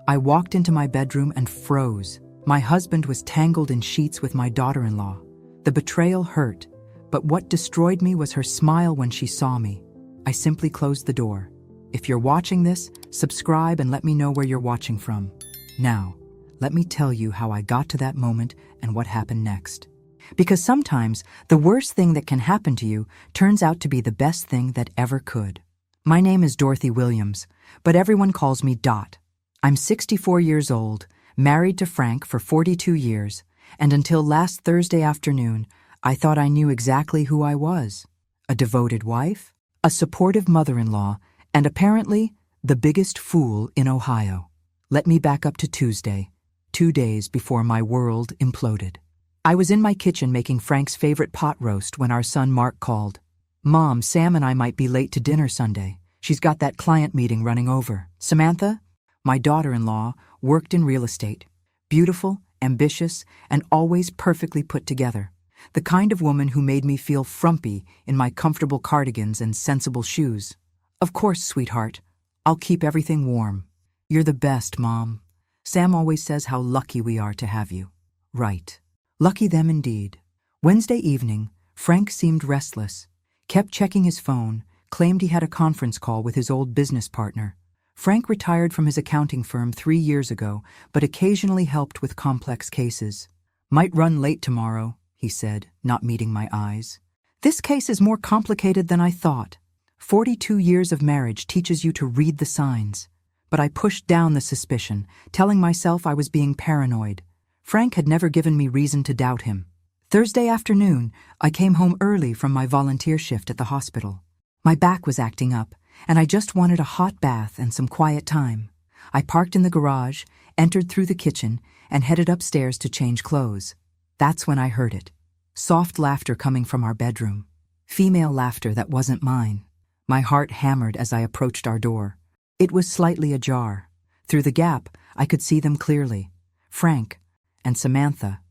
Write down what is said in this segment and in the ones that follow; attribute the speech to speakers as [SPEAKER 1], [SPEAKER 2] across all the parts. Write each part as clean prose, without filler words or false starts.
[SPEAKER 1] I walked into my bedroom and froze. My husband was tangled in sheets with my daughter-in-law. The betrayal hurt, but what destroyed me was her smile when she saw me. I simply closed the door. If you're watching this, subscribe and let me know where you're watching from. Now, let me tell you how I got to that moment and what happened next. Because sometimes the worst thing that can happen to you turns out to be the best thing that ever could. My name is Dorothy Williams, but everyone calls me Dot. I'm 64 years old, married to Frank for 42 years, and until last Thursday afternoon, I thought I knew exactly who I was. A devoted wife, a supportive mother-in-law, and apparently the biggest fool in Ohio. Let me back up to Tuesday, 2 days before my world imploded. I was in my kitchen making Frank's favorite pot roast when our son Mark called. "Mom, Sam and I might be late to dinner Sunday. She's got that client meeting running over." Samantha, my daughter-in-law, worked in real estate. Beautiful, ambitious, and always perfectly put together. The kind of woman who made me feel frumpy in my comfortable cardigans and sensible shoes. "Of course, sweetheart. I'll keep everything warm." "You're the best, Mom. Sam always says how lucky we are to have you." Right. Lucky them indeed. Wednesday evening, Frank seemed restless, kept checking his phone, claimed he had a conference call with his old business partner. Frank retired from his accounting firm 3 years ago, but occasionally helped with complex cases. "Might run late tomorrow," he said, not meeting my eyes. "This case is more complicated than I thought. 42 years of marriage teaches you to read the signs." But I pushed down the suspicion, telling myself I was being paranoid. Frank had never given me reason to doubt him. Thursday afternoon, I came home early from my volunteer shift at the hospital. My back was acting up, and I just wanted a hot bath and some quiet time. I parked in the garage, entered through the kitchen, and headed upstairs to change clothes. That's when I heard it. Soft laughter coming from our bedroom. Female laughter that wasn't mine. My heart hammered as I approached our door. It was slightly ajar. Through the gap, I could see them clearly. Frank and Samantha.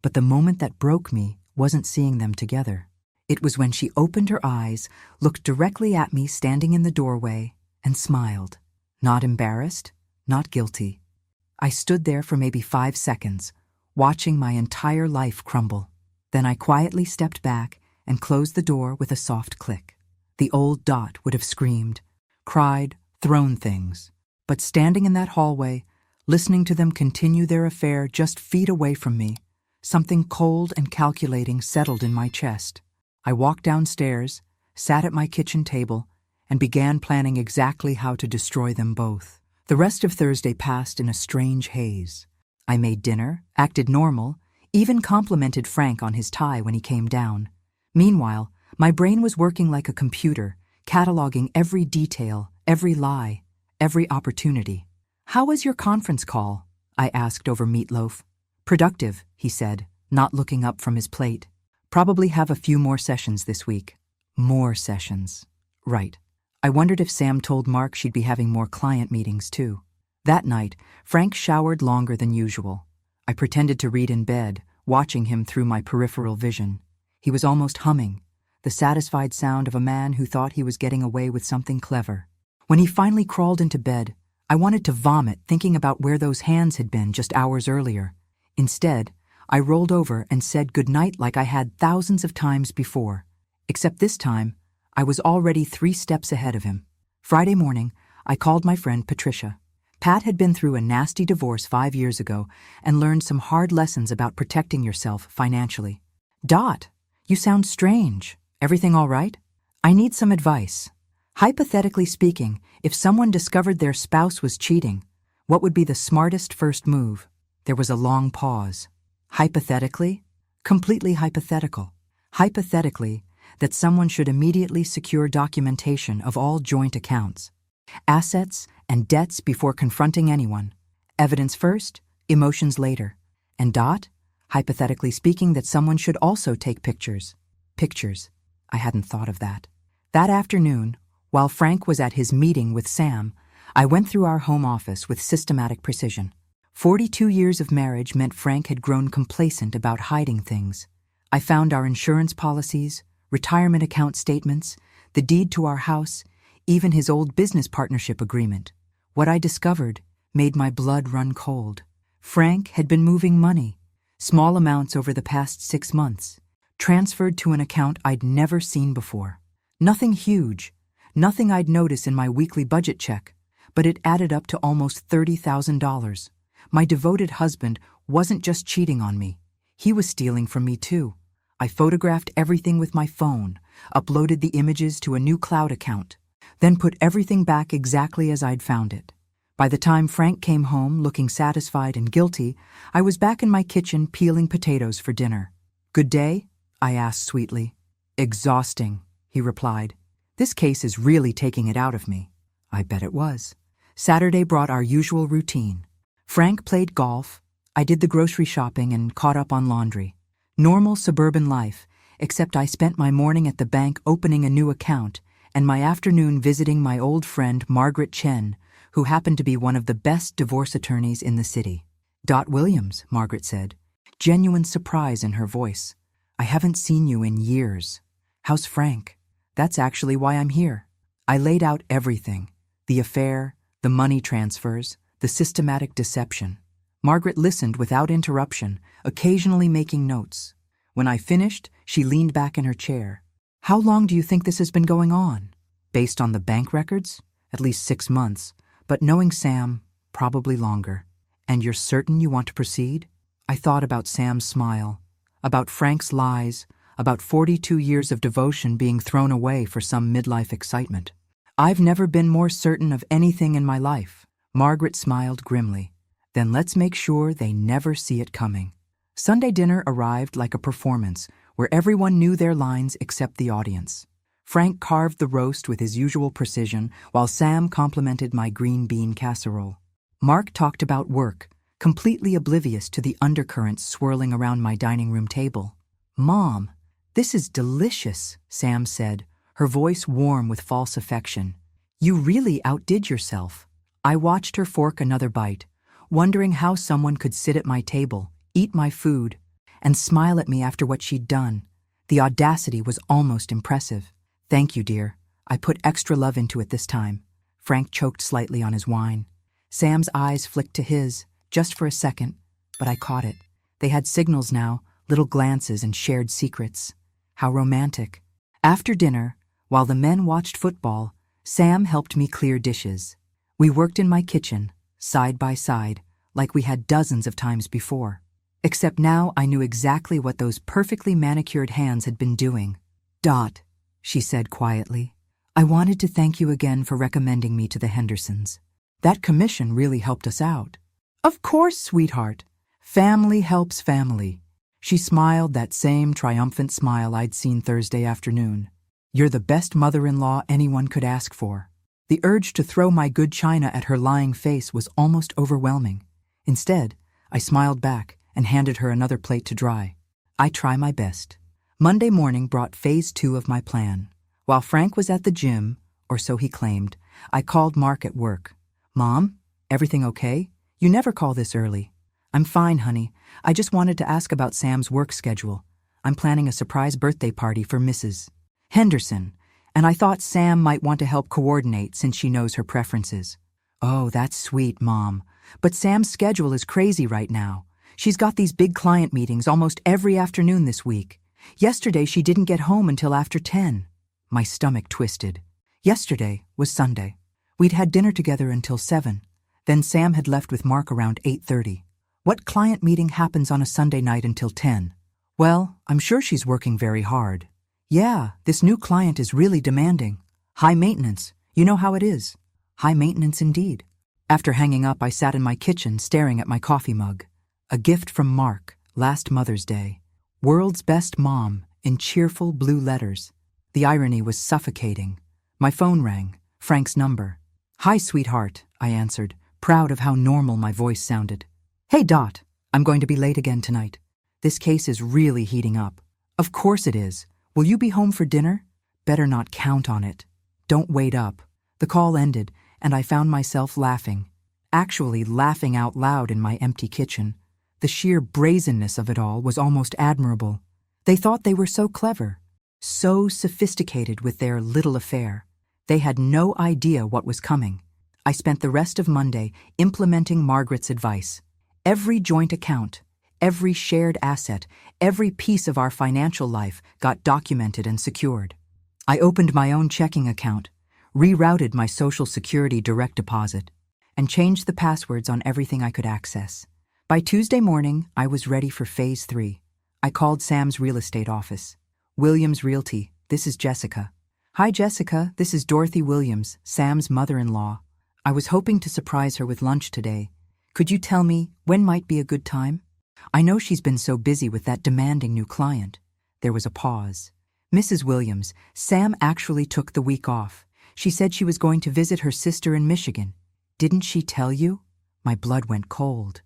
[SPEAKER 1] But the moment that broke me wasn't seeing them together. It was when she opened her eyes, looked directly at me standing in the doorway, and smiled. Not embarrassed, not guilty. I stood there for maybe 5 seconds, watching my entire life crumble. Then I quietly stepped back and closed the door with a soft click. The old Dot would have screamed, cried, thrown things. But standing in that hallway, listening to them continue their affair just feet away from me, something cold and calculating settled in my chest. I walked downstairs, sat at my kitchen table, and began planning exactly how to destroy them both. The rest of Thursday passed in a strange haze. I made dinner, acted normal, even complimented Frank on his tie when he came down. Meanwhile, my brain was working like a computer, cataloging every detail, every lie, every opportunity. "How was your conference call?" I asked over meatloaf. "Productive," he said, not looking up from his plate. "Probably have a few more sessions this week." More sessions. Right. I wondered if Sam told Mark she'd be having more client meetings too. That night, Frank showered longer than usual. I pretended to read in bed, watching him through my peripheral vision. He was almost humming, the satisfied sound of a man who thought he was getting away with something clever. When he finally crawled into bed, I wanted to vomit thinking about where those hands had been just hours earlier. Instead, I rolled over and said goodnight like I had thousands of times before. Except this time, I was already 3 steps ahead of him. Friday morning, I called my friend Patricia. Pat had been through a nasty divorce 5 years ago and learned some hard lessons about protecting yourself financially. "Dot, you sound strange. Everything all right? I need some advice. Hypothetically speaking, if someone discovered their spouse was cheating, what would be the smartest first move?" There was a long pause. Hypothetically? Completely hypothetical. Hypothetically, that someone should immediately secure documentation of all joint accounts, assets and debts before confronting anyone. Evidence first, emotions later. And Dot, hypothetically speaking, that someone should also take pictures. Pictures. I hadn't thought of that. That afternoon, while Frank was at his meeting with Sam, I went through our home office with systematic precision. 42 years of marriage meant Frank had grown complacent about hiding things. I found our insurance policies, retirement account statements, the deed to our house, even his old business partnership agreement. What I discovered made my blood run cold. Frank had been moving money, small amounts over the past 6 months, transferred to an account I'd never seen before. Nothing huge, nothing I'd notice in my weekly budget check, but it added up to almost $30,000. My devoted husband wasn't just cheating on me, he was stealing from me too. I photographed everything with my phone, uploaded the images to a new cloud account, then put everything back exactly as I'd found it. By the time Frank came home looking satisfied and guilty, I was back in my kitchen peeling potatoes for dinner. "Good day?" I asked sweetly. "Exhausting," he replied. "This case is really taking it out of me." I bet it was. Saturday brought our usual routine. Frank played golf, I did the grocery shopping and caught up on laundry. Normal suburban life, except I spent my morning at the bank opening a new account and my afternoon visiting my old friend Margaret Chen, who happened to be one of the best divorce attorneys in the city. "Dot Williams," Margaret said, genuine surprise in her voice. "I haven't seen you in years. How's Frank?" "That's actually why I'm here." I laid out everything, the affair, the money transfers, the systematic deception. Margaret listened without interruption, occasionally making notes. When I finished, she leaned back in her chair. "How long do you think this has been going on?" "Based on the bank records? At least 6 months. But knowing Sam, probably longer." "And you're certain you want to proceed?" I thought about Sam's smile, about Frank's lies, about 42 years of devotion being thrown away for some midlife excitement. "I've never been more certain of anything in my life." Margaret smiled grimly. "Then let's make sure they never see it coming." Sunday dinner arrived like a performance, where everyone knew their lines except the audience. Frank carved the roast with his usual precision, while Sam complimented my green bean casserole. Mark talked about work, completely oblivious to the undercurrents swirling around my dining room table. "Mom, this is delicious," Sam said, her voice warm with false affection. "You really outdid yourself." I watched her fork another bite, wondering how someone could sit at my table, eat my food, and smile at me after what she'd done. The audacity was almost impressive. "Thank you, dear. I put extra love into it this time." Frank choked slightly on his wine. Sam's eyes flicked to his, just for a second, but I caught it. They had signals now, little glances and shared secrets. How romantic. After dinner, while the men watched football, Sam helped me clear dishes. We worked in my kitchen, side by side, like we had dozens of times before. Except now I knew exactly what those perfectly manicured hands had been doing. "Dot," she said quietly, "I wanted to thank you again for recommending me to the Hendersons. That commission really helped us out." "Of course, sweetheart. Family helps family." She smiled that same triumphant smile I'd seen Thursday afternoon. "You're the best mother-in-law anyone could ask for." The urge to throw my good china at her lying face was almost overwhelming. Instead, I smiled back and handed her another plate to dry. I try my best. Monday morning brought phase 2 of my plan. While Frank was at the gym, or so he claimed, I called Mark at work. "Mom, everything okay? You never call this early." "I'm fine, honey. I just wanted to ask about Sam's work schedule. I'm planning a surprise birthday party for Mrs. Henderson, and I thought Sam might want to help coordinate since she knows her preferences." "Oh, that's sweet, Mom. But Sam's schedule is crazy right now. She's got these big client meetings almost every afternoon this week. Yesterday she didn't get home until after 10. My stomach twisted. Yesterday was Sunday. We'd had dinner together until 7. Then Sam had left with Mark around 8:30. What client meeting happens on a Sunday night until 10? "Well, I'm sure she's working very hard." "Yeah, this new client is really demanding. High maintenance. You know how it is." High maintenance indeed. After hanging up, I sat in my kitchen staring at my coffee mug. A gift from Mark, last Mother's Day. "World's best mom," in cheerful blue letters. The irony was suffocating. My phone rang, Frank's number. "Hi, sweetheart," I answered, proud of how normal my voice sounded. "Hey, Dot, I'm going to be late again tonight. This case is really heating up." "Of course it is. Will you be home for dinner?" "Better not count on it. Don't wait up." The call ended, and I found myself laughing. Actually laughing out loud in my empty kitchen. The sheer brazenness of it all was almost admirable. They thought they were so clever, so sophisticated with their little affair. They had no idea what was coming. I spent the rest of Monday implementing Margaret's advice. Every joint account, every shared asset, every piece of our financial life got documented and secured. I opened my own checking account, rerouted my Social Security direct deposit, and changed the passwords on everything I could access. By Tuesday morning, I was ready for Phase 3. I called Sam's real estate office. Williams Realty, this is Jessica. Hi Jessica, this is Dorothy Williams, Sam's mother-in-law. I was hoping to surprise her with lunch today. Could you tell me when might be a good time? I know she's been so busy with that demanding new client. There was a pause. Mrs. Williams, Sam actually took the week off. She said she was going to visit her sister in Michigan. Didn't she tell you? My blood went cold.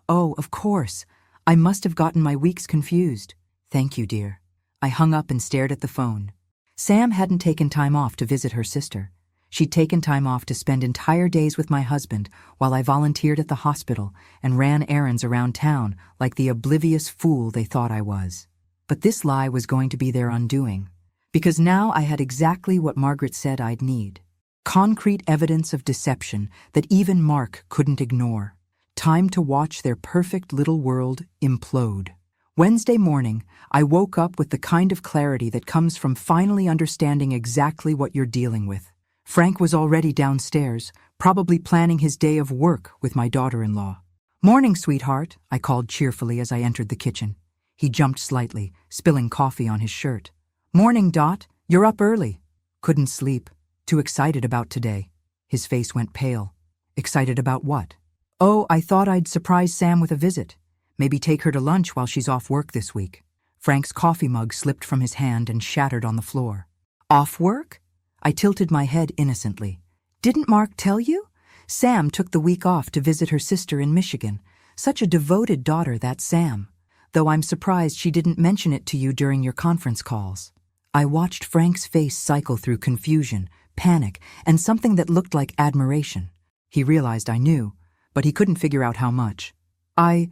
[SPEAKER 1] Oh, of course. I must have gotten my weeks confused. Thank you, dear. I hung up and stared at the phone. Sam hadn't taken time off to visit her sister. She'd taken time off to spend entire days with my husband while I volunteered at the hospital and ran errands around town like the oblivious fool they thought I was. But this lie was going to be their undoing, because now I had exactly what Margaret said I'd need. Concrete evidence of deception that even Mark couldn't ignore. Time to watch their perfect little world implode. Wednesday morning, I woke up with the kind of clarity that comes from finally understanding exactly what you're dealing with. Frank was already downstairs, probably planning his day of work with my daughter-in-law. Morning, sweetheart, I called cheerfully as I entered the kitchen. He jumped slightly, spilling coffee on his shirt. Morning, Dot. You're up early. Couldn't sleep. Too excited about today. His face went pale. Excited about what? Oh, I thought I'd surprise Sam with a visit. Maybe take her to lunch while she's off work this week. Frank's coffee mug slipped from his hand and shattered on the floor. Off work? I tilted my head innocently. Didn't Mark tell you? Sam took the week off to visit her sister in Michigan. Such a devoted daughter, that Sam. Though I'm surprised she didn't mention it to you during your conference calls. I watched Frank's face cycle through confusion, panic, and something that looked like admiration. He realized I knew, but he couldn't figure out how much. I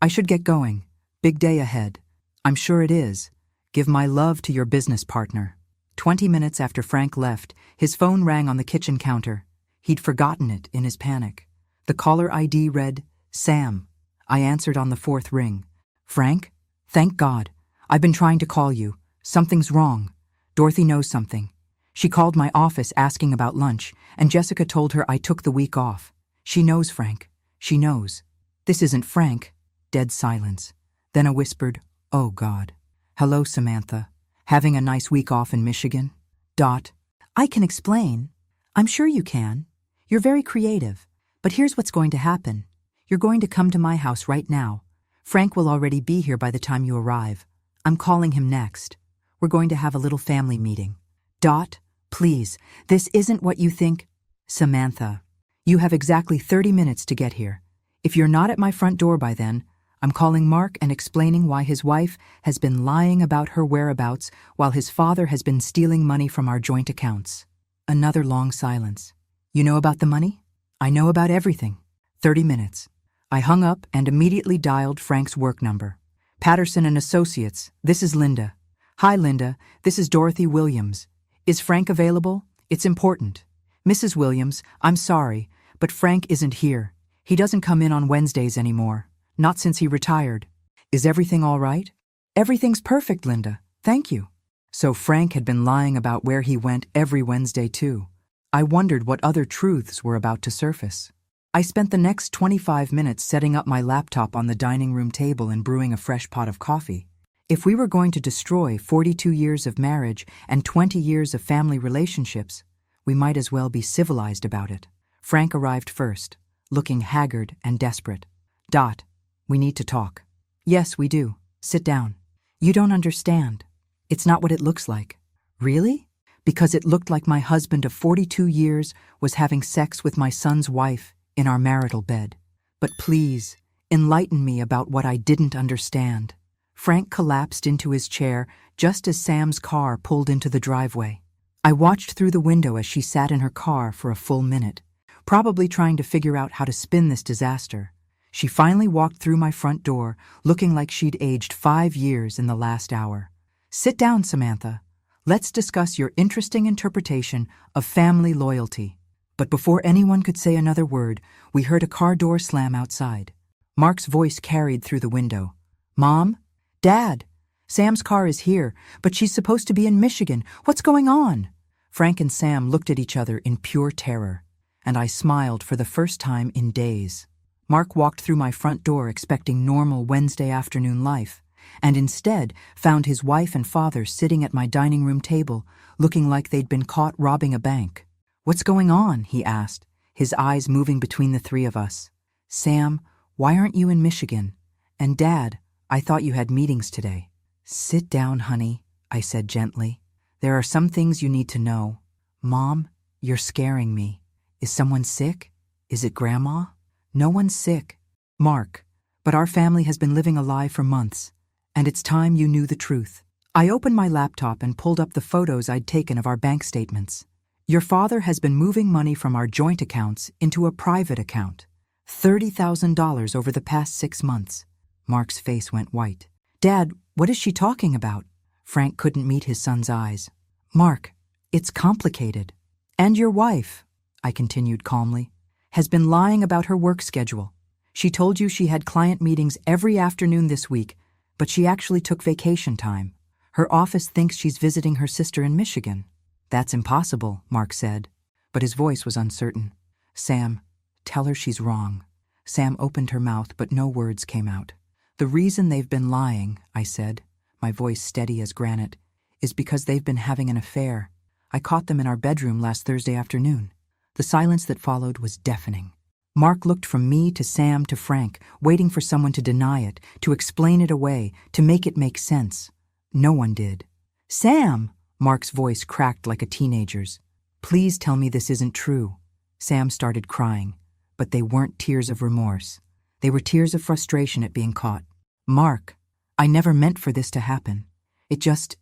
[SPEAKER 1] should get going. Big day ahead. I'm sure it is. Give my love to your business partner. 20 minutes after Frank left, his phone rang on the kitchen counter. He'd forgotten it in his panic. The caller ID read, Sam. I answered on the fourth ring. Frank? Thank God. I've been trying to call you. Something's wrong. Dorothy knows something. She called my office asking about lunch, and Jessica told her I took the week off. She knows, Frank. She knows. This isn't Frank. Dead silence. Then a whispered, oh God. Hello, Samantha. Having a nice week off in Michigan? Dot. I can explain. I'm sure you can. You're very creative. But here's what's going to happen. You're going to come to my house right now. Frank will already be here by the time you arrive. I'm calling him next. We're going to have a little family meeting. Dot, please, this isn't what you think. Samantha, you have exactly 30 minutes to get here. If you're not at my front door by then, I'm calling Mark and explaining why his wife has been lying about her whereabouts while his father has been stealing money from our joint accounts. Another long silence. You know about the money? I know about everything. 30 minutes. I hung up and immediately dialed Frank's work number. Patterson and Associates, this is Linda. Hi, Linda, this is Dorothy Williams. Is Frank available? It's important. Mrs. Williams, I'm sorry, but Frank isn't here. He doesn't come in on Wednesdays anymore. Not since he retired. Is everything all right? Everything's perfect, Linda. Thank you. So Frank had been lying about where he went every Wednesday, too. I wondered what other truths were about to surface. I spent the next 25 minutes setting up my laptop on the dining room table and brewing a fresh pot of coffee. If we were going to destroy 42 years of marriage and 20 years of family relationships, we might as well be civilized about it. Frank arrived first, looking haggard and desperate. Dot, we need to talk. Yes, we do. Sit down. You don't understand. It's not what it looks like. Really? Because it looked like my husband of 42 years was having sex with my son's wife in our marital bed. But please, enlighten me about what I didn't understand. Frank collapsed into his chair just as Sam's car pulled into the driveway. I watched through the window as she sat in her car for a full minute, probably trying to figure out how to spin this disaster. She finally walked through my front door, looking like she'd aged 5 years in the last hour. Sit down, Samantha. Let's discuss your interesting interpretation of family loyalty. But before anyone could say another word, we heard a car door slam outside. Mark's voice carried through the window. "Mom? Dad? Sam's car is here, but she's supposed to be in Michigan. What's going on?" Frank and Sam looked at each other in pure terror, and I smiled for the first time in days. Mark walked through my front door expecting normal Wednesday afternoon life, and instead found his wife and father sitting at my dining room table, looking like they'd been caught robbing a bank. "What's going on?" he asked, his eyes moving between the three of us. "Sam, why aren't you in Michigan? And Dad, I thought you had meetings today." "Sit down, honey," I said gently. "There are some things you need to know." "Mom, you're scaring me. Is someone sick? Is it Grandma?" "No one's sick, Mark, but our family has been living a lie for months, and it's time you knew the truth." I opened my laptop and pulled up the photos I'd taken of our bank statements. "Your father has been moving money from our joint accounts into a private account. $30,000 over the past 6 months. Mark's face went white. "Dad, what is she talking about?" Frank couldn't meet his son's eyes. "Mark, it's complicated. And your wife," I continued calmly, "has been lying about her work schedule. She told you she had client meetings every afternoon this week, but she actually took vacation time. Her office thinks she's visiting her sister in Michigan." "That's impossible," Mark said, but his voice was uncertain. "Sam, tell her she's wrong." Sam opened her mouth, but no words came out. "The reason they've been lying," I said, my voice steady as granite, "is because they've been having an affair. I caught them in our bedroom last Thursday afternoon." The silence that followed was deafening. Mark looked from me to Sam to Frank, waiting for someone to deny it, to explain it away, to make it make sense. No one did. "Sam!" Mark's voice cracked like a teenager's. "Please tell me this isn't true." Sam started crying, but they weren't tears of remorse. They were tears of frustration at being caught. "Mark, I never meant for this to happen. It just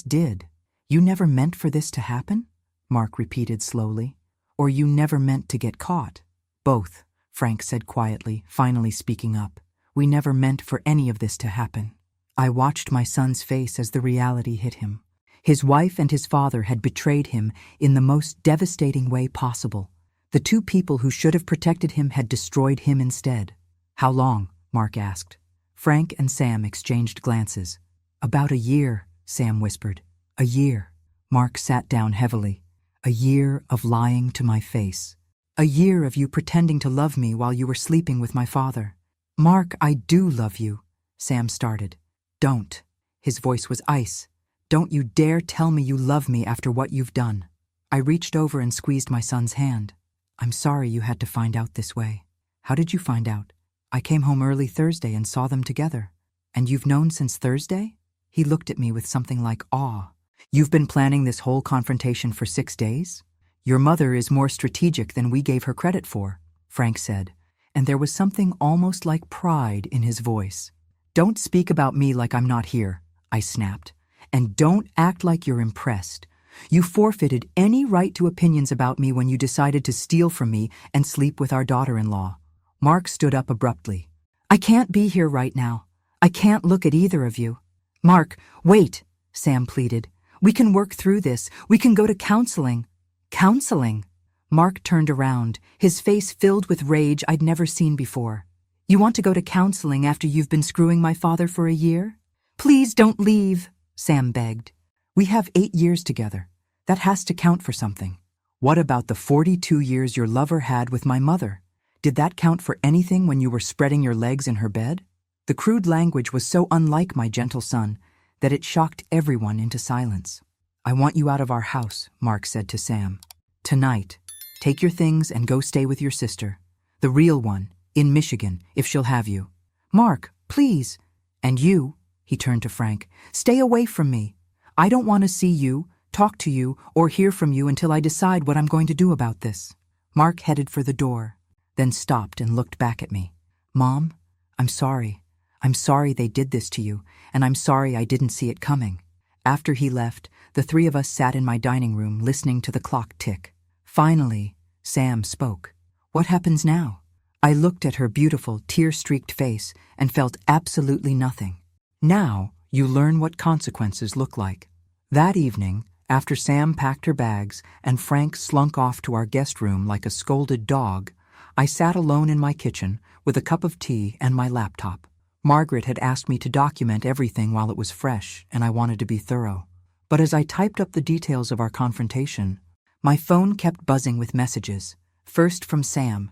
[SPEAKER 1] did." "You never meant for this to happen?" Mark repeated slowly. "Or you never meant to get caught?" "Both," Frank said quietly, finally speaking up. "We never meant for any of this to happen." I watched my son's face as the reality hit him. His wife and his father had betrayed him in the most devastating way possible. The two people who should have protected him had destroyed him instead. "How long?" Mark asked. Frank and Sam exchanged glances. "About a year," Sam whispered. "A year." Mark sat down heavily. "A year of lying to my face. A year of you pretending to love me while you were sleeping with my father." "Mark, I do love you," Sam started. "Don't." His voice was ice. "Don't you dare tell me you love me after what you've done." I reached over and squeezed my son's hand. "I'm sorry you had to find out this way." "How did you find out?" "I came home early Thursday and saw them together." "And you've known since Thursday?" He looked at me with something like awe. "You've been planning this whole confrontation for 6 days? Your mother is more strategic than we gave her credit for," Frank said, and there was something almost like pride in his voice. "Don't speak about me like I'm not here," I snapped. "And don't act like you're impressed. You forfeited any right to opinions about me when you decided to steal from me and sleep with our daughter-in-law." Mark stood up abruptly. "I can't be here right now. I can't look at either of you." "Mark, wait," Sam pleaded. "We can work through this. We can go to counseling." "Counseling?" Mark turned around, his face filled with rage I'd never seen before. "You want to go to counseling after you've been screwing my father for a year?" "Please don't leave," Sam begged. "We have 8 years together. That has to count for something." "What about the 42 years your lover had with my mother? Did that count for anything when you were spreading your legs in her bed?" The crude language was so unlike my gentle son that it shocked everyone into silence. "I want you out of our house," Mark said to Sam. "Tonight. Take your things and go stay with your sister. The real one, in Michigan, if she'll have you." "Mark, please." "And you," he turned to Frank, "stay away from me. I don't want to see you, talk to you, or hear from you until I decide what I'm going to do about this." Mark headed for the door, then stopped and looked back at me. "Mom, I'm sorry. I'm sorry they did this to you, and I'm sorry I didn't see it coming." After he left, the three of us sat in my dining room listening to the clock tick. Finally, Sam spoke. "What happens now?" I looked at her beautiful, tear-streaked face and felt absolutely nothing. "Now, you learn what consequences look like." That evening, After Sam packed her bags and Frank slunk off to our guest room like a scolded dog, I sat alone in my kitchen with a cup of tea and my laptop. Margaret had asked me to document everything while it was fresh, and I wanted to be thorough. But as I typed up the details of our confrontation, my phone kept buzzing with messages. First from Sam.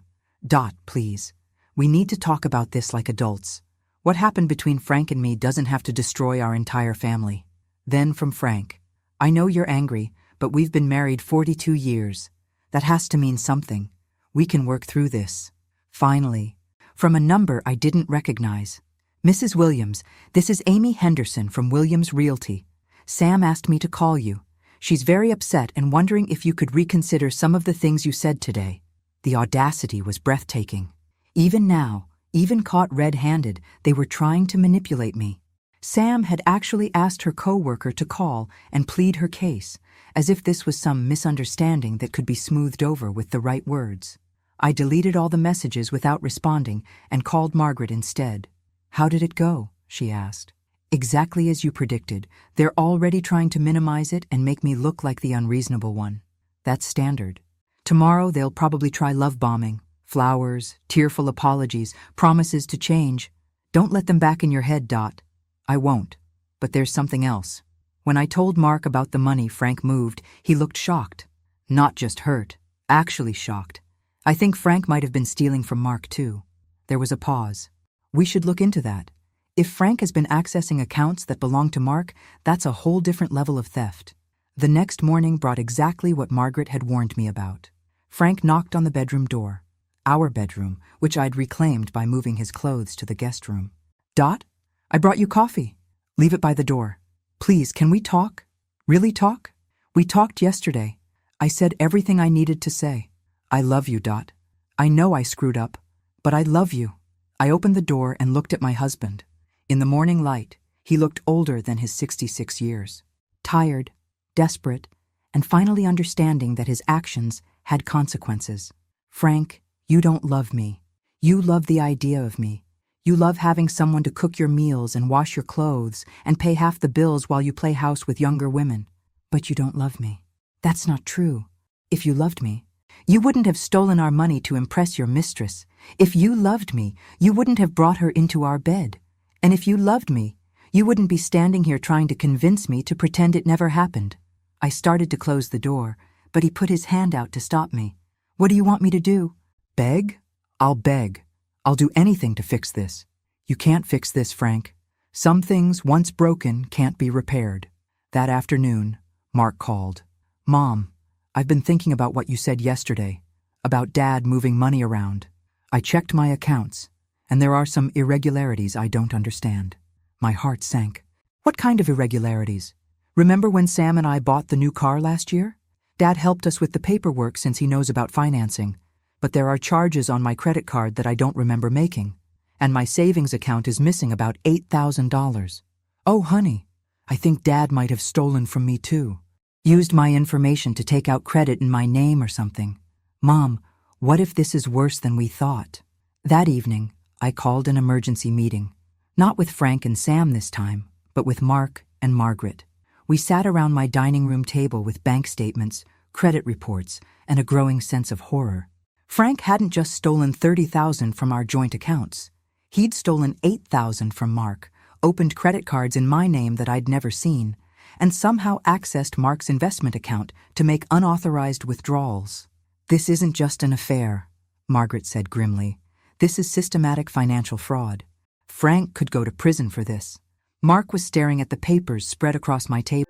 [SPEAKER 1] Please. We need to talk about this like adults. What happened between Frank and me doesn't have to destroy our entire family. Then from Frank. I know you're angry, but we've been married 42 years. That has to mean something. We can work through this. Finally, from a number I didn't recognize. Mrs. Williams, this is Amy Henderson from Williams Realty. Sam asked me to call you. She's very upset and wondering if you could reconsider some of the things you said today. The audacity was breathtaking. Even now, even caught red-handed, they were trying to manipulate me. Sam had actually asked her co-worker to call and plead her case, as if this was some misunderstanding that could be smoothed over with the right words. I deleted all the messages without responding and called Margaret instead. How did it go? She asked. Exactly as you predicted. They're already trying to minimize it and make me look like the unreasonable one. That's standard. Tomorrow they'll probably try love bombing, flowers, tearful apologies, promises to change. Don't let them back in your head, I won't. But there's something else. When I told Mark about the money Frank moved, he looked shocked. Not just hurt, actually shocked. I think Frank might have been stealing from Mark too. There was a pause. We should look into that. If Frank has been accessing accounts that belong to Mark, that's a whole different level of theft. The next morning brought exactly what Margaret had warned me about. Frank knocked on the bedroom door. Our bedroom, which I'd reclaimed by moving his clothes to the guest room. I brought you coffee. Leave it by the door. Please, can we talk? Really talk? We talked yesterday. I said everything I needed to say. I love you, I know I screwed up, but I love you. I opened the door and looked at my husband. In the morning light, he looked older than his 66 years. Tired, desperate, and finally understanding that his actions had consequences. Frank, you don't love me. You love the idea of me. You love having someone to cook your meals and wash your clothes and pay half the bills while you play house with younger women. But you don't love me. That's not true. If you loved me, you wouldn't have stolen our money to impress your mistress. If you loved me, you wouldn't have brought her into our bed. And if you loved me, you wouldn't be standing here trying to convince me to pretend it never happened. I started to close the door, but he put his hand out to stop me. What do you want me to do? Beg? I'll beg. I'll do anything to fix this. You can't fix this, Frank. Some things, once broken, can't be repaired. That afternoon, Mark called. Mom, I've been thinking about what you said yesterday, about Dad moving money around. I checked my accounts, and there are some irregularities I don't understand. My heart sank. What kind of irregularities? Remember when Sam and I bought the new car last year? Dad helped us with the paperwork since he knows about financing. But there are charges on my credit card that I don't remember making, and my savings account is missing about $8,000. Oh, honey, I think Dad might have stolen from me too. Used my information to take out credit in my name or something. Mom, what if this is worse than we thought? That evening, I called an emergency meeting. Not with Frank and Sam this time, but with Mark and Margaret. We sat around my dining room table with bank statements, credit reports, and a growing sense of horror. Frank hadn't just stolen $30,000 from our joint accounts. He'd stolen $8,000 from Mark, opened credit cards in my name that I'd never seen, and somehow accessed Mark's investment account to make unauthorized withdrawals. This isn't just an affair, Margaret said grimly. This is systematic financial fraud. Frank could go to prison for this. Mark was staring at the papers spread across my table.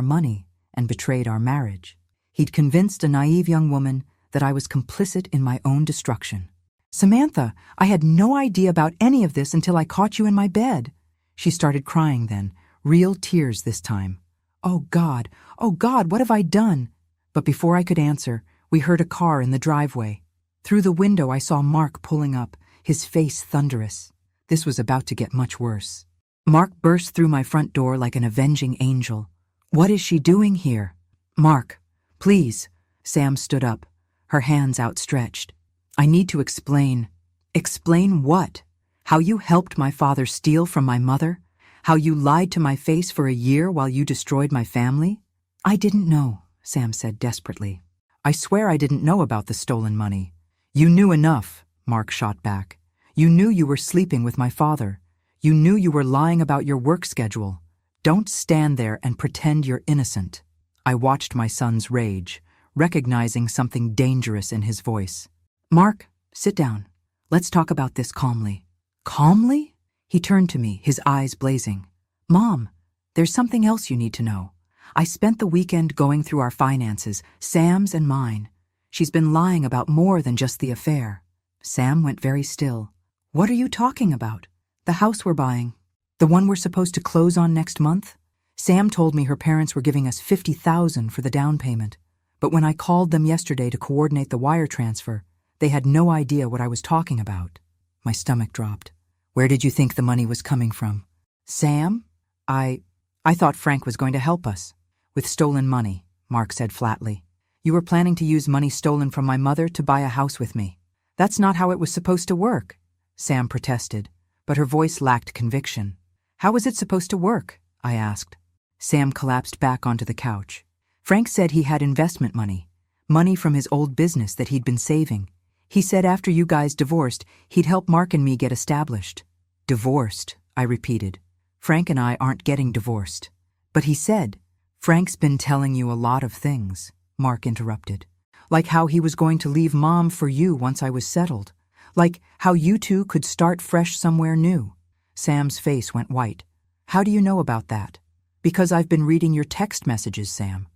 [SPEAKER 1] money and betrayed our marriage. He'd convinced a naive young woman that I was complicit in my own destruction. Samantha, I had no idea about any of this until I caught you in my bed. She started crying then, real tears this time. Oh God, what have I done? But before I could answer, we heard a car in the driveway. Through the window I saw Mark pulling up, his face thunderous. This was about to get much worse. Mark burst through my front door like an avenging angel. What is she doing here? Mark, please. Sam stood up, her hands outstretched. I need to explain. Explain what? How you helped my father steal from my mother? How you lied to my face for a year while you destroyed my family? I didn't know, Sam said desperately. I swear I didn't know about the stolen money. You knew enough, Mark shot back. You knew you were sleeping with my father. You knew you were lying about your work schedule. Don't stand there and pretend you're innocent. I watched my son's rage, recognizing something dangerous in his voice. Mark, sit down. Let's talk about this calmly. Calmly? He turned to me, his eyes blazing. Mom, there's something else you need to know. I spent the weekend going through our finances, Sam's and mine. She's been lying about more than just the affair. Sam went very still. What are you talking about? The house we're buying. The one we're supposed to close on next month? Sam told me her parents were giving us $50,000 for the down payment. But when I called them yesterday to coordinate the wire transfer, they had no idea what I was talking about. My stomach dropped. Where did you think the money was coming from? Sam? I thought Frank was going to help us. With stolen money, Mark said flatly. You were planning to use money stolen from my mother to buy a house with me. That's not how it was supposed to work, Sam protested, but her voice lacked conviction. How was it supposed to work? I asked. Sam collapsed back onto the couch. Frank said he had investment money from his old business that he'd been saving. He said after you guys divorced, he'd help Mark and me get established. Divorced, I repeated. Frank and I aren't getting divorced. But he said, Frank's been telling you a lot of things, Mark interrupted. Like how he was going to leave Mom for you once I was settled. Like how you two could start fresh somewhere new. Sam's face went white. How do you know about that? Because I've been reading your text messages, Sam.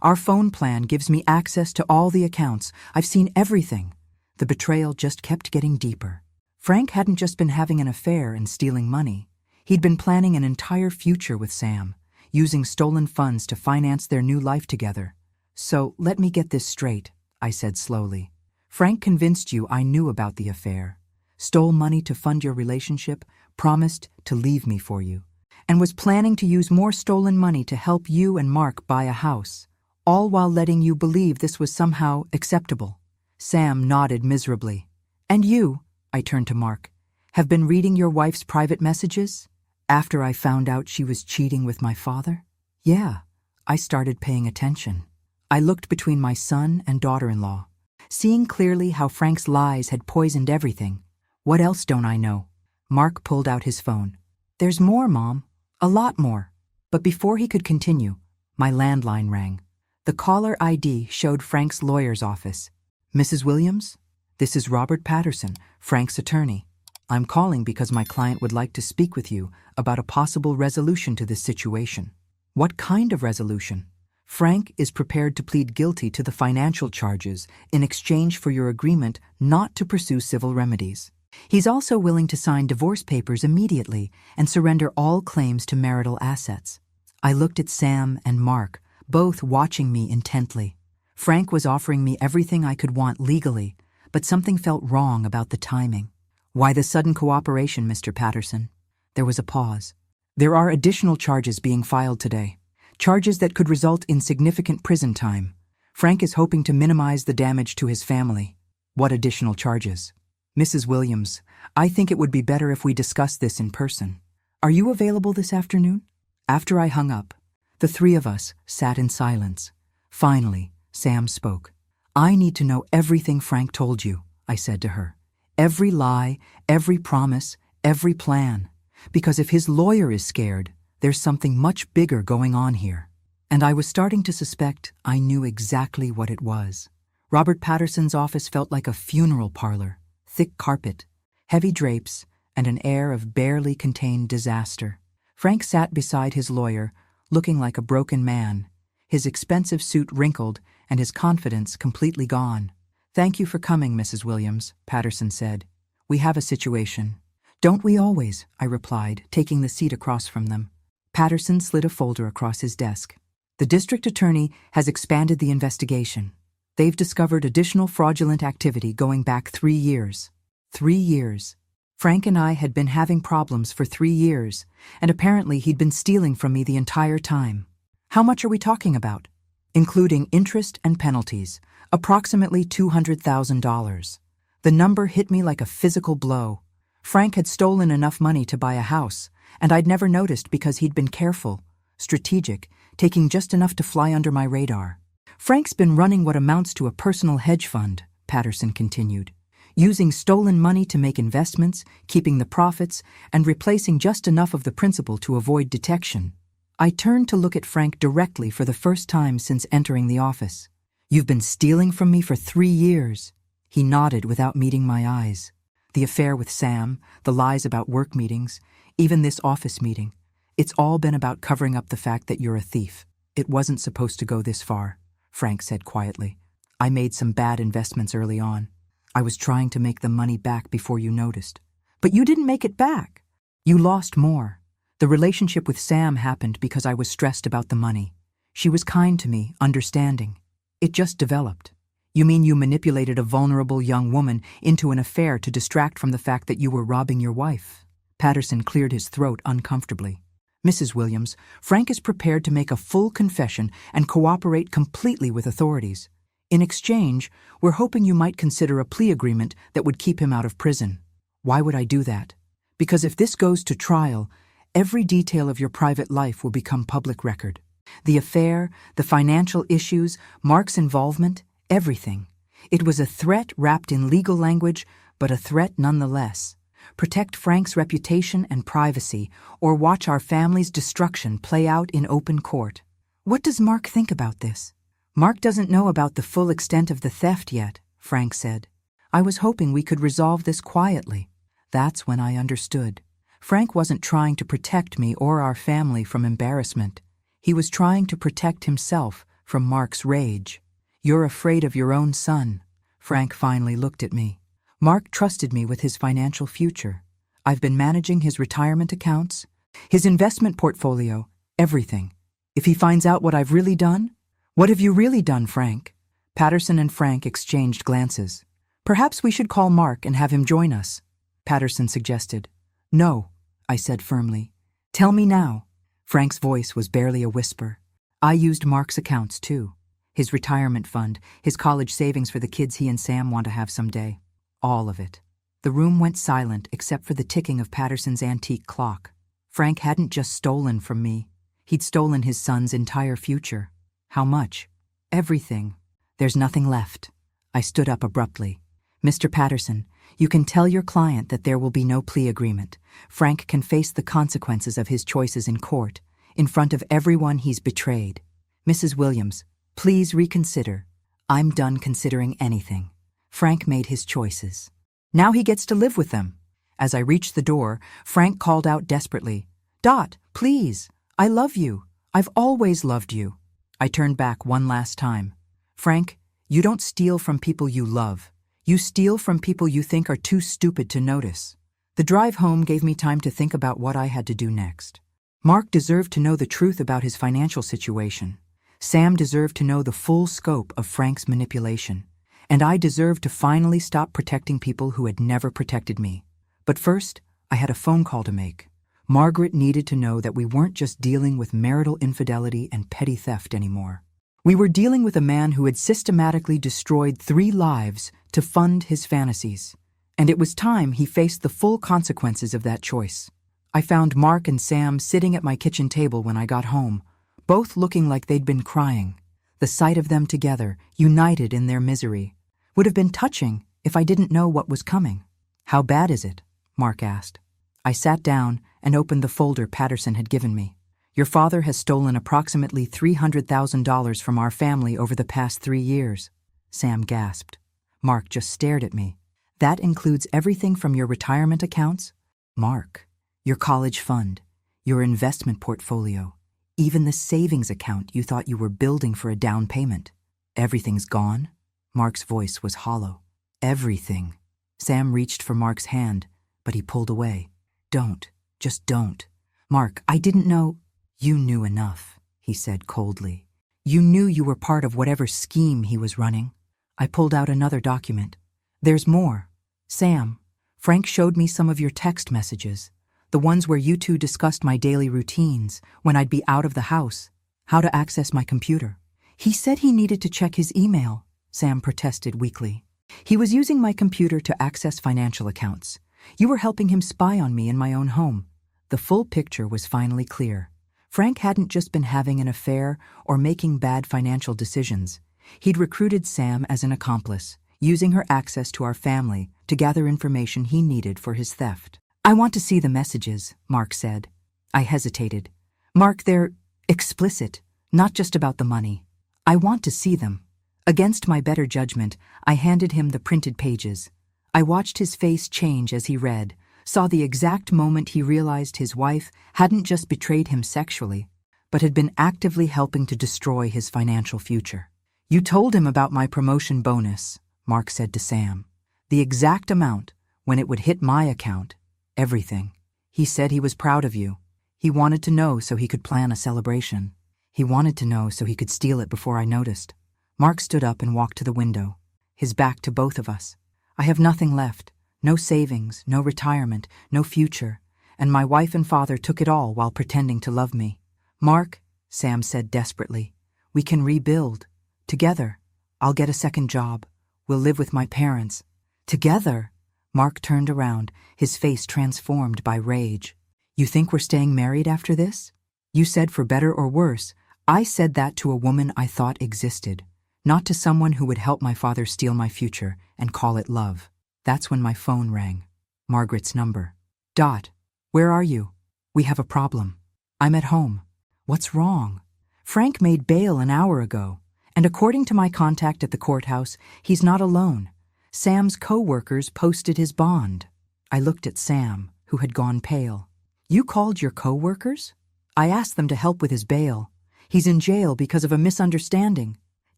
[SPEAKER 1] Our phone plan gives me access to all the accounts. I've seen everything. The betrayal just kept getting deeper. Frank hadn't just been having an affair and stealing money. He'd been planning an entire future with Sam, using stolen funds to finance their new life together. So let me get this straight, I said slowly. Frank convinced you I knew about the affair, stole money to fund your relationship, promised to leave me for you, and was planning to use more stolen money to help you and Mark buy a house, all while letting you believe this was somehow acceptable. Sam nodded miserably. And you, I turned to Mark, have been reading your wife's private messages? After I found out she was cheating with my father? Yeah, I started paying attention. I looked between my son and daughter-in-law, seeing clearly how Frank's lies had poisoned everything. What else don't I know? Mark pulled out his phone. There's more, Mom. A lot more. But before he could continue, my landline rang. The caller ID showed Frank's lawyer's office. Mrs. Williams? This is Robert Patterson, Frank's attorney. I'm calling because my client would like to speak with you about a possible resolution to this situation. What kind of resolution? Frank is prepared to plead guilty to the financial charges in exchange for your agreement not to pursue civil remedies. He's also willing to sign divorce papers immediately and surrender all claims to marital assets. I looked at Sam and Mark, both watching me intently. Frank was offering me everything I could want legally, but something felt wrong about the timing. Why the sudden cooperation, Mr. Patterson? There was a pause. There are additional charges being filed today. Charges that could result in significant prison time. Frank is hoping to minimize the damage to his family. What additional charges? Mrs. Williams, I think it would be better if we discuss this in person. Are you available this afternoon? After I hung up, the three of us sat in silence. Finally, Sam spoke. I need to know everything Frank told you, I said to her. Every lie, every promise, every plan. Because if his lawyer is scared, there's something much bigger going on here. And I was starting to suspect I knew exactly what it was. Robert Patterson's office felt like a funeral parlor. Thick carpet, heavy drapes, and an air of barely contained disaster. Frank sat beside his lawyer, looking like a broken man, his expensive suit wrinkled and his confidence completely gone. "Thank you for coming, Mrs. Williams," Patterson said. "We have a situation." "Don't we always?" I replied, taking the seat across from them. Patterson slid a folder across his desk. "The district attorney has expanded the investigation. They've discovered additional fraudulent activity going back 3 years. 3 years. Frank and I had been having problems for 3 years, and apparently he'd been stealing from me the entire time. How much are we talking about? Including interest and penalties, approximately $200,000. The number hit me like a physical blow. Frank had stolen enough money to buy a house, and I'd never noticed because he'd been careful, strategic, taking just enough to fly under my radar. Frank's been running what amounts to a personal hedge fund," Patterson continued, "using stolen money to make investments, keeping the profits, and replacing just enough of the principal to avoid detection." I turned to look at Frank directly for the first time since entering the office. "You've been stealing from me for 3 years." He nodded without meeting my eyes. "The affair with Sam, the lies about work meetings, even this office meeting. It's all been about covering up the fact that you're a thief. It wasn't supposed to go this far," Frank said quietly. "I made some bad investments early on. I was trying to make the money back before you noticed. But you didn't make it back. You lost more. The relationship with Sam happened because I was stressed about the money. She was kind to me, understanding. It just developed." "You mean you manipulated a vulnerable young woman into an affair to distract from the fact that you were robbing your wife?" Patterson cleared his throat uncomfortably. "Mrs. Williams, Frank is prepared to make a full confession and cooperate completely with authorities. In exchange, we're hoping you might consider a plea agreement that would keep him out of prison." "Why would I do that?" "Because if this goes to trial, every detail of your private life will become public record. The affair, the financial issues, Mark's involvement, everything. It was a threat wrapped in legal language, but a threat nonetheless. Protect Frank's reputation and privacy, or watch our family's destruction play out in open court." "What does Mark think about this?" "Mark doesn't know about the full extent of the theft yet," Frank said. "I was hoping we could resolve this quietly." That's when I understood. Frank wasn't trying to protect me or our family from embarrassment. He was trying to protect himself from Mark's rage. "You're afraid of your own son." Frank finally looked at me. "Mark trusted me with his financial future. I've been managing his retirement accounts, his investment portfolio, everything. If he finds out what I've really done..." "What have you really done, Frank?" Patterson and Frank exchanged glances. "Perhaps we should call Mark and have him join us," Patterson suggested. "No," I said firmly. "Tell me now." Frank's voice was barely a whisper. "I used Mark's accounts too. His retirement fund, his college savings for the kids he and Sam want to have someday. All of it." The room went silent except for the ticking of Patterson's antique clock. Frank hadn't just stolen from me. He'd stolen his son's entire future. "How much?" "Everything. There's nothing left." I stood up abruptly. "Mr. Patterson, you can tell your client that there will be no plea agreement. Frank can face the consequences of his choices in court, in front of everyone he's betrayed. Mrs. Williams, please reconsider. I'm done considering anything. Frank made his choices. Now he gets to live with them." As I reached the door, Frank called out desperately, "Dot, please, I love you. I've always loved you." I turned back one last time. "Frank, you don't steal from people you love. You steal from people you think are too stupid to notice." The drive home gave me time to think about what I had to do next. Mark deserved to know the truth about his financial situation. Sam deserved to know the full scope of Frank's manipulation. And I deserved to finally stop protecting people who had never protected me. But first, I had a phone call to make. Margaret needed to know that we weren't just dealing with marital infidelity and petty theft anymore. We were dealing with a man who had systematically destroyed 3 lives to fund his fantasies. And it was time he faced the full consequences of that choice. I found Mark and Sam sitting at my kitchen table when I got home, both looking like they'd been crying. The sight of them together, united in their misery, would have been touching if I didn't know what was coming. "How bad is it?" Mark asked. I sat down and opened the folder Patterson had given me. "Your father has stolen approximately $300,000 from our family over the past 3 years." Sam gasped. Mark just stared at me. "That includes everything from your retirement accounts?" "Mark, your college fund, your investment portfolio, Even the savings account you thought you were building for a down payment. Everything's gone? Mark's voice was hollow. Everything. Sam reached for Mark's hand, but he pulled away. Don't. Just don't. Mark, I didn't know. You knew enough, he said coldly. You knew you were part of whatever scheme he was running. I pulled out another document. There's more. Sam, Frank showed me some of your text messages, the ones where you two discussed my daily routines, when I'd be out of the house, how to access my computer. He said he needed to check his email, Sam protested weakly. He was using my computer to access financial accounts. You were helping him spy on me in my own home. The full picture was finally clear. Frank hadn't just been having an affair or making bad financial decisions. He'd recruited Sam as an accomplice, using her access to our family to gather information he needed for his theft. I want to see the messages, Mark said. I hesitated. Mark, they're explicit, not just about the money. I want to see them. Against my better judgment, I handed him the printed pages. I watched his face change as he read, saw the exact moment he realized his wife hadn't just betrayed him sexually, but had been actively helping to destroy his financial future. You told him about my promotion bonus, Mark said to Sam. The exact amount, when it would hit my account. Everything. He said he was proud of you. He wanted to know so he could plan a celebration. He wanted to know so he could steal it before I noticed. Mark stood up and walked to the window, his back to both of us. I have nothing left. No savings, no retirement, no future, and my wife and father took it all while pretending to love me. Mark, Sam said desperately, we can rebuild. Together. I'll get a second job. We'll live with my parents. Together? Mark turned around, his face transformed by rage. You think we're staying married after this? You said for better or worse. I said that to a woman I thought existed, not to someone who would help my father steal my future and call it love. That's when my phone rang. Margaret's number. Dot, where are you? We have a problem. I'm at home. What's wrong? Frank made bail an hour ago, and according to my contact at the courthouse, he's not alone. Sam's co-workers posted his bond. I looked at Sam, who had gone pale. You called your co-workers? I asked them to help with his bail. He's in jail because of a misunderstanding.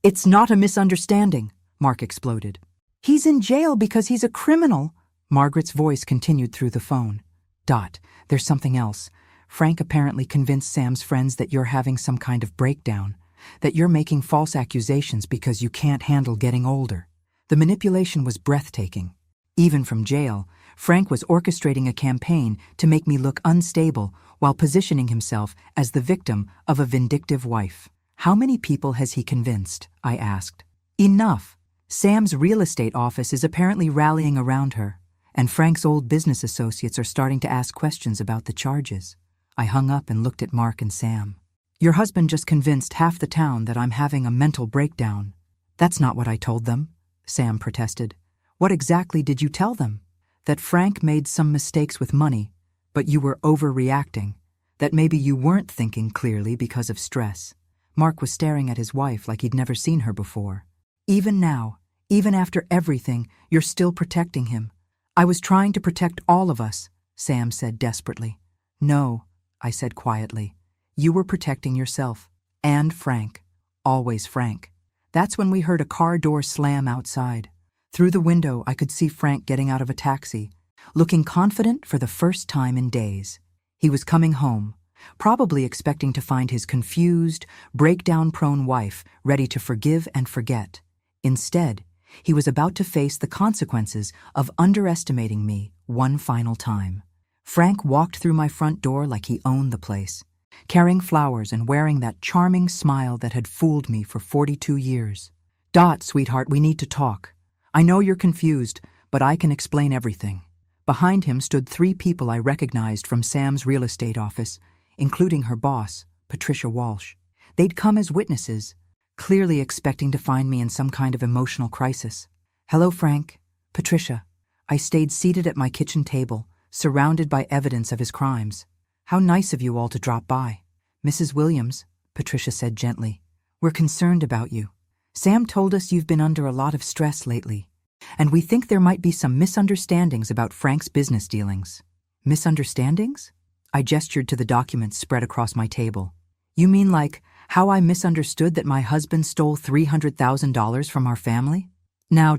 [SPEAKER 1] It's not a misunderstanding, Mark exploded. He's in jail because he's a criminal. Margaret's voice continued through the phone. Dot, there's something else. Frank apparently convinced Sam's friends that you're having some kind of breakdown, that you're making false accusations because you can't handle getting older. The manipulation was breathtaking. Even from jail, Frank was orchestrating a campaign to make me look unstable while positioning himself as the victim of a vindictive wife. How many people has he convinced? I asked. Enough. Sam's real estate office is apparently rallying around her, and Frank's old business associates are starting to ask questions about the charges. I hung up and looked at Mark and Sam. Your husband just convinced half the town that I'm having a mental breakdown. That's not what I told them, Sam protested. What exactly did you tell them? That Frank made some mistakes with money, but you were overreacting. That maybe you weren't thinking clearly because of stress. Mark was staring at his wife like he'd never seen her before. Even now, even after everything, you're still protecting him. I was trying to protect all of us, Sam said desperately. No, I said quietly. You were protecting yourself. And Frank. Always Frank. That's when we heard a car door slam outside. Through the window, I could see Frank getting out of a taxi, looking confident for the first time in days. He was coming home, probably expecting to find his confused, breakdown-prone wife ready to forgive and forget. Instead, he was about to face the consequences of underestimating me one final time. Frank walked through my front door like he owned the place, carrying flowers and wearing that charming smile that had fooled me for 42 years. Dot, sweetheart, we need to talk. I know you're confused, but I can explain everything. Behind him stood 3 people I recognized from Sam's real estate office, including her boss, Patricia Walsh. They'd come as witnesses, clearly expecting to find me in some kind of emotional crisis. Hello, Frank. Patricia. I stayed seated at my kitchen table, surrounded by evidence of his crimes. How nice of you all to drop by. Mrs. Williams, Patricia said gently, we're concerned about you. Sam told us you've been under a lot of stress lately, and we think there might be some misunderstandings about Frank's business dealings. Misunderstandings? I gestured to the documents spread across my table. You mean like how I misunderstood that my husband stole $300,000 from our family? Now,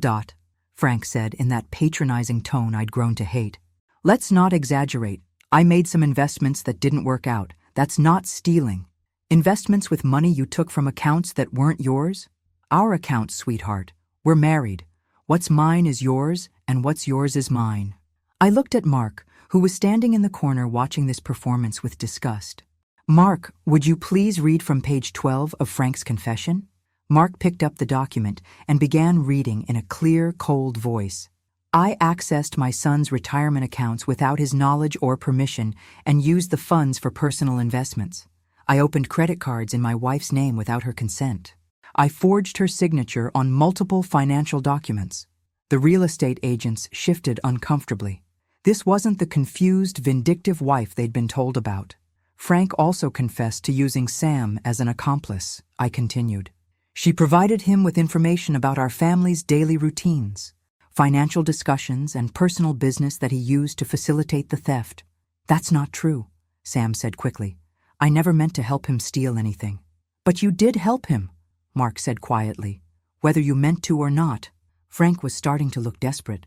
[SPEAKER 1] Frank said in that patronizing tone I'd grown to hate. Let's not exaggerate. I made some investments that didn't work out. That's not stealing. Investments with money you took from accounts that weren't yours? Our accounts, sweetheart. We're married. What's mine is yours, and what's yours is mine. I looked at Mark, who was standing in the corner watching this performance with disgust. Mark, would you please read from page 12 of Frank's confession? Mark picked up the document and began reading in a clear, cold voice. I accessed my son's retirement accounts without his knowledge or permission and used the funds for personal investments. I opened credit cards in my wife's name without her consent. I forged her signature on multiple financial documents. The real estate agents shifted uncomfortably. This wasn't the confused, vindictive wife they'd been told about. Frank also confessed to using Sam as an accomplice, I continued. She provided him with information about our family's daily routines, financial discussions, and personal business that he used to facilitate the theft. That's not true, Sam said quickly. I never meant to help him steal anything. But you did help him, Mark said quietly, whether you meant to or not. Frank was starting to look desperate.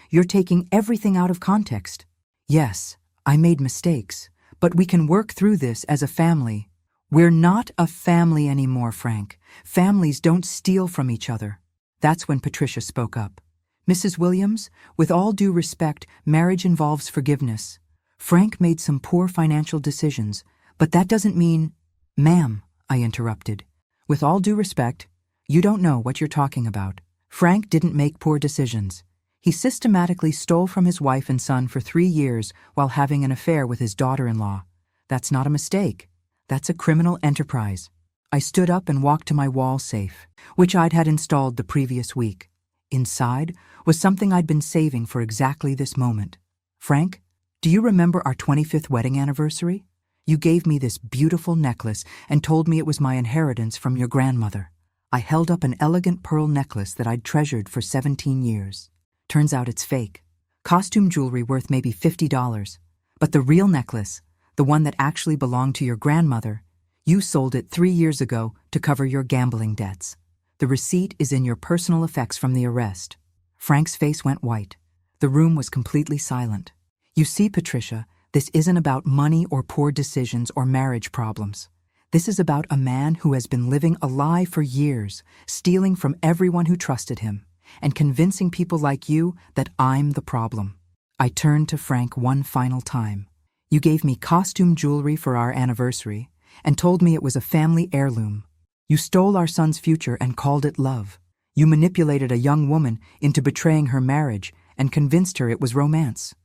[SPEAKER 1] You're taking everything out of context. Yes, I made mistakes, but we can work through this as a family. We're not a family anymore, Frank. Families don't steal from each other. That's when Patricia spoke up. Mrs. Williams, with all due respect, marriage involves forgiveness. Frank made some poor financial decisions, but that doesn't mean— Ma'am, I interrupted. With all due respect, you don't know what you're talking about. Frank didn't make poor decisions. He systematically stole from his wife and son for 3 years while having an affair with his daughter-in-law. That's not a mistake. That's a criminal enterprise. I stood up and walked to my wall safe, which I'd had installed the previous week. Inside was something I'd been saving for exactly this moment. Frank, do you remember our 25th wedding anniversary? You gave me this beautiful necklace and told me it was my inheritance from your grandmother. I held up an elegant pearl necklace that I'd treasured for 17 years. Turns out it's fake. Costume jewelry worth maybe $50. But the real necklace, the one that actually belonged to your grandmother, you sold it 3 years ago to cover your gambling debts. The receipt is in your personal effects from the arrest. Frank's face went white. The room was completely silent. You see, Patricia, this isn't about money or poor decisions or marriage problems. This is about a man who has been living a lie for years, stealing from everyone who trusted him, and convincing people like you that I'm the problem. I turned to Frank one final time. You gave me costume jewelry for our anniversary and told me it was a family heirloom. You stole our son's future and called it love. You manipulated a young woman into betraying her marriage and convinced her it was romance.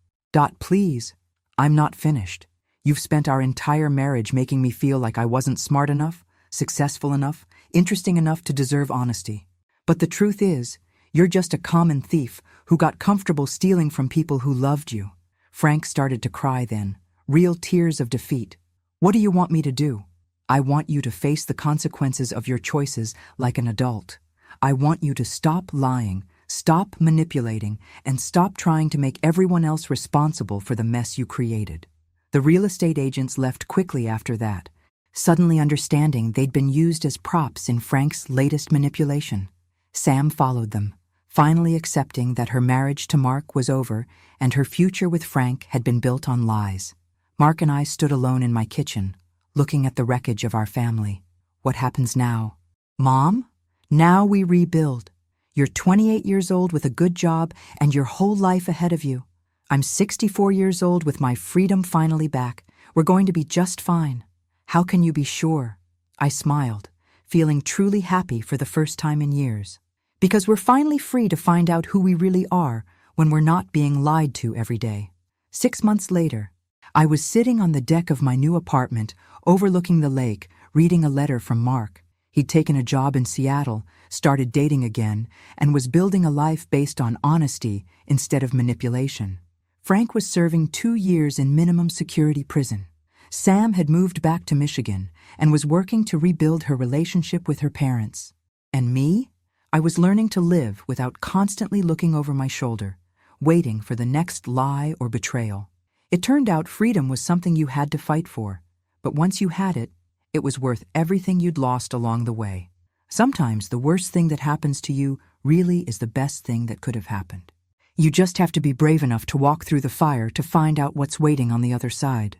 [SPEAKER 1] Please, I'm not finished. You've spent our entire marriage making me feel like I wasn't smart enough, successful enough, interesting enough to deserve honesty. But the truth is, you're just a common thief who got comfortable stealing from people who loved you. Frank started to cry then, real tears of defeat. What do you want me to do? I want you to face the consequences of your choices like an adult. I want you to stop lying, stop manipulating, and stop trying to make everyone else responsible for the mess you created. The real estate agents left quickly after that, suddenly understanding they'd been used as props in Frank's latest manipulation. Sam followed them, finally accepting that her marriage to Mark was over and her future with Frank had been built on lies. Mark and I stood alone in my kitchen, looking at the wreckage of our family. What happens now? Mom? Now we rebuild. You're 28 years old with a good job and your whole life ahead of you. I'm 64 years old with my freedom finally back. We're going to be just fine. How can you be sure? I smiled, feeling truly happy for the first time in years. Because we're finally free to find out who we really are when we're not being lied to every day. 6 months later, I was sitting on the deck of my new apartment, overlooking the lake, reading a letter from Mark. He'd taken a job in Seattle, started dating again, and was building a life based on honesty instead of manipulation. Frank was serving 2 years in minimum security prison. Sam had moved back to Michigan and was working to rebuild her relationship with her parents. And me? I was learning to live without constantly looking over my shoulder, waiting for the next lie or betrayal. It turned out freedom was something you had to fight for, but once you had it, it was worth everything you'd lost along the way. Sometimes the worst thing that happens to you really is the best thing that could have happened. You just have to be brave enough to walk through the fire to find out what's waiting on the other side.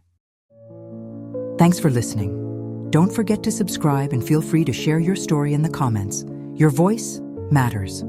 [SPEAKER 1] Thanks for listening. Don't forget to subscribe and feel free to share your story in the comments. Your voice matters.